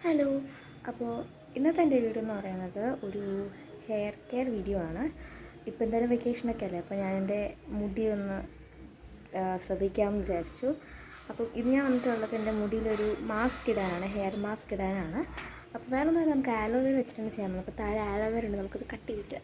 Hello. അപ്പോൾ ഇന്നത്തെ എൻ്റെ വീഡിയോ എന്ന് പറയുന്നത് ഒരു ഹെയർ കെയർ വീഡിയോ ആണ്. ഇപ്പോൾ എന്തായാലും വെക്കേഷനൊക്കെ അല്ലേ, അപ്പോൾ ഞാൻ എൻ്റെ മുടി ഒന്ന് ശ്രദ്ധിക്കാമെന്ന് വിചാരിച്ചു. അപ്പോൾ ഇത് ഞാൻ വന്നിട്ടുള്ളത് എൻ്റെ മുടിയിലൊരു മാസ്ക് ഇടാനാണ്, ഹെയർ മാസ്ക് ഇടാനാണ്. അപ്പോൾ വേറെ ഒന്നും നമുക്ക് ആലോവേര വെച്ചിട്ടാണ് ചെയ്യാൻ പോകുന്നത്. അപ്പോൾ താഴെ ആലോവേര ഉണ്ട്, നമുക്കത് കട്ട് ചെയ്തിട്ട്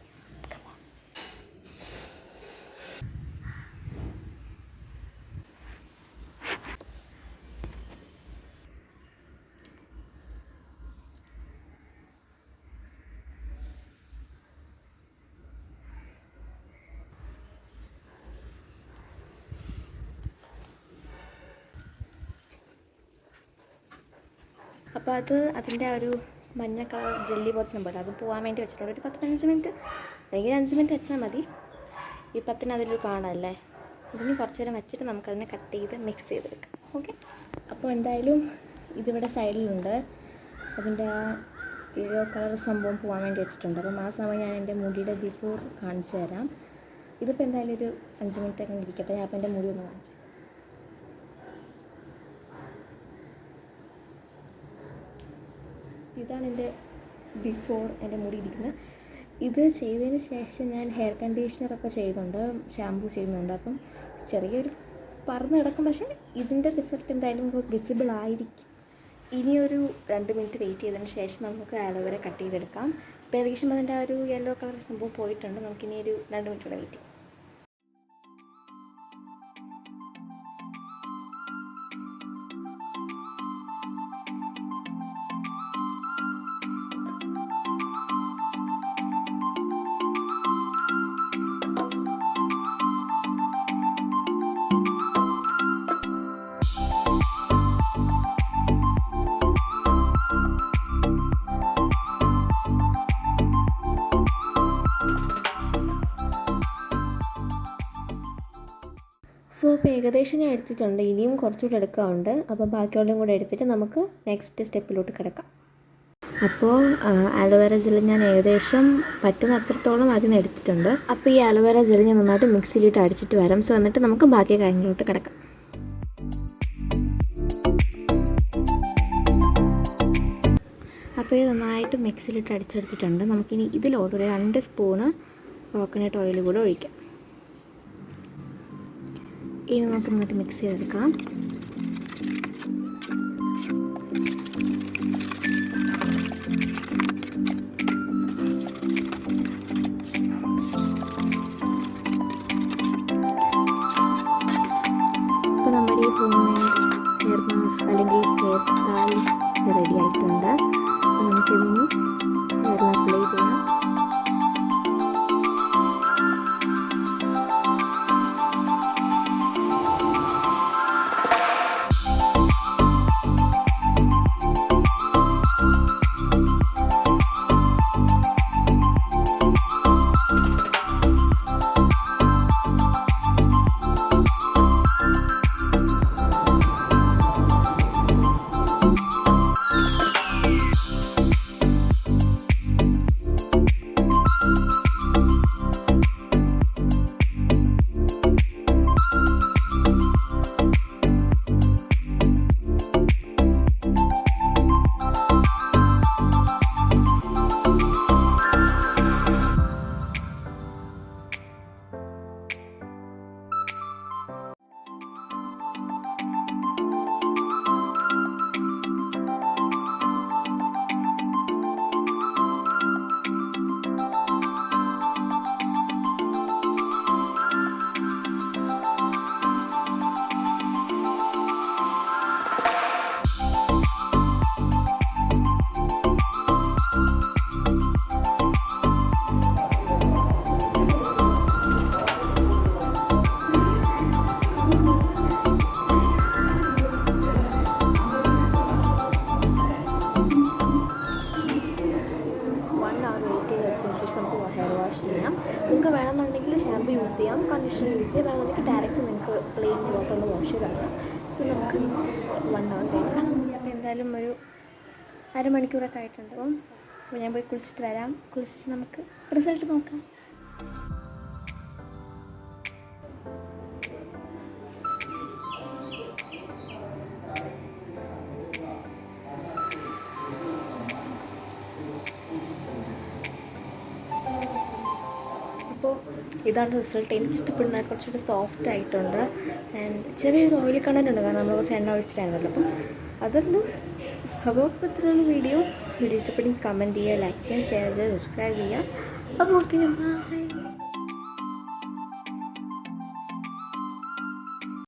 അപ്പോൾ അതിൻ്റെ ആ ഒരു മഞ്ഞ കളർ ജെല്ലി പോലത്തെ സംഭവം അത് പോകാൻ വേണ്ടി വെച്ചിട്ടുണ്ട്. ഒരു 10-15 മിനിറ്റ്, അല്ലെങ്കിൽ 5 മിനിറ്റ് വെച്ചാൽ മതി. ഈ 10 അതിലൊരു കാണാമല്ലേ, ഇതിന് കുറച്ച് നേരം വെച്ചിട്ട് നമുക്കതിനെ കട്ട് ചെയ്ത് മിക്സ് ചെയ്തെടുക്കാം. ഓക്കെ. അപ്പോൾ എന്തായാലും ഇതിവിടെ സൈഡിലുണ്ട്, അതിൻ്റെ ആ യെല്ലോ കളർ സംഭവം പോകാൻ വേണ്ടി വെച്ചിട്ടുണ്ട്. അപ്പം ആ സമയം ഞാൻ എൻ്റെ മുടിയുടെ ബിഫോർ കാണിച്ചു തരാം. ഇതിപ്പോൾ എന്തായാലും ഒരു 5 മിനിറ്റ് ഒക്കെ ഇരിക്കട്ടെ. ഞാൻ അപ്പോൾ എൻ്റെ മുടി ഒന്ന് കാണിച്ചു. ഇതാണ് എൻ്റെ ബിഫോർ, എൻ്റെ മുടി ഇരിക്കുന്നത്. ഇത് ചെയ്തതിന് ശേഷം ഞാൻ ഹെയർ കണ്ടീഷണറൊക്കെ ചെയ്യുന്നുണ്ട്, ഷാമ്പൂ ചെയ്യുന്നുണ്ട്. അപ്പം ചെറിയൊരു പറന്ന് കിടക്കും, പക്ഷേ ഇതിൻ്റെ റിസൾട്ട് എന്തായാലും വിസിബിൾ ആയിരിക്കും. ഇനിയൊരു 2 മിനിറ്റ് വെയിറ്റ് ചെയ്തതിന് ശേഷം നമുക്ക് ആലോവേര കട്ട് ചെയ്തെടുക്കാം. ഇപ്പോൾ ഏകദേശം അതിൻ്റെ ആ ഒരു യെല്ലോ കളർ സംഭവം പോയിട്ടുണ്ട്. നമുക്കിനി ഒരു 2 മിനിറ്റ് കൂടെ വെയിറ്റ് ചെയ്യാം. സോ ഇപ്പോൾ ഏകദേശം ഞാൻ എടുത്തിട്ടുണ്ട്, ഇനിയും കുറച്ചുകൂടെ എടുക്കാറുണ്ട്. അപ്പോൾ ബാക്കിയുള്ളതും കൂടെ എടുത്തിട്ട് നമുക്ക് നെക്സ്റ്റ് സ്റ്റെപ്പിലോട്ട് കിടക്കാം. അപ്പോൾ ആലോവേര ജെൽ ഞാൻ ഏകദേശം പറ്റുന്ന അത്രത്തോളം അതിന് എടുത്തിട്ടുണ്ട്. അപ്പോൾ ഈ ആലോവേര ജെൽ ഞാൻ നന്നായിട്ട് മിക്സിയിലിട്ട് അടിച്ചിട്ട് വരാം. സോ എന്നിട്ട് നമുക്ക് ബാക്കി കാര്യങ്ങളിലോട്ട് കിടക്കാം. അപ്പോൾ ഇത് നന്നായിട്ട് മിക്സിയിലിട്ട് അടിച്ചെടുത്തിട്ടുണ്ട്. നമുക്കിനി ഇതിലോട്ട് ഒരു 2 സ്പൂണ് കോക്കനട്ട് ഓയിൽ കൂടെ ഒഴിക്കാം. ഇനി നമുക്ക് നന്നായിട്ട് മിക്സ് ചെയ്തെടുക്കാം. ഇപ്പോൾ നമ്മുടെ ഈ ഹെയർ മാസ്ക് അല്ലെങ്കിൽ ഹെയർ സ്പാൽ റെഡി ആയിട്ടുണ്ട്. അപ്പോൾ നമുക്കിതിന് ഹെയറിൽ അപ്ലൈ ചെയ്യാം. നിങ്ങൾക്ക് വേണമെന്നുണ്ടെങ്കിൽ ഷാമ്പു യൂസ് ചെയ്യാം, കണ്ടീഷണർ യൂസ് ചെയ്യാം. വേണമെന്നുണ്ടെങ്കിൽ ഡയറക്റ്റ് നിങ്ങൾക്ക് പ്ലെയിൻ വാട്ടർ ഒന്ന് വാഷ് ചെയ്താണ്. സോ നമുക്ക് 1 hour കഴിക്കാം. അപ്പോൾ എന്തായാലും ഒരു അരമണിക്കൂറൊക്കെ ആയിട്ടുണ്ട്. അപ്പോൾ ഞാൻ പോയി കുളിച്ചിട്ട് വരാം. കുളിച്ചിട്ട് നമുക്ക് റിസൾട്ട് നോക്കാം. ഇതാണ് റിസൾട്ട്. എനിക്ക് ഇഷ്ടപ്പെടുന്ന കുറച്ചുകൂടി സോഫ്റ്റ് ആയിട്ടുണ്ട്. ആൻഡ് ചെറിയൊരു ഓയിൽ കണ്ടൻ്റ് ഉണ്ട്, കാരണം നമ്മൾ കുറച്ച് എണ്ണ ഒഴിച്ചിട്ടായിരുന്നല്ലോ. അപ്പം അതൊന്നും. അപ്പോൾ ഇത്രയുള്ള വീഡിയോ ഇഷ്ടപ്പെട്ടെങ്കിൽ കമൻറ്റ് ചെയ്യുക, ലൈക്ക് ചെയ്യുക, ഷെയർ ചെയ്യുക, സബ്സ്ക്രൈബ് ചെയ്യുക. അപ്പോൾ ഓക്കെ, ബൈ.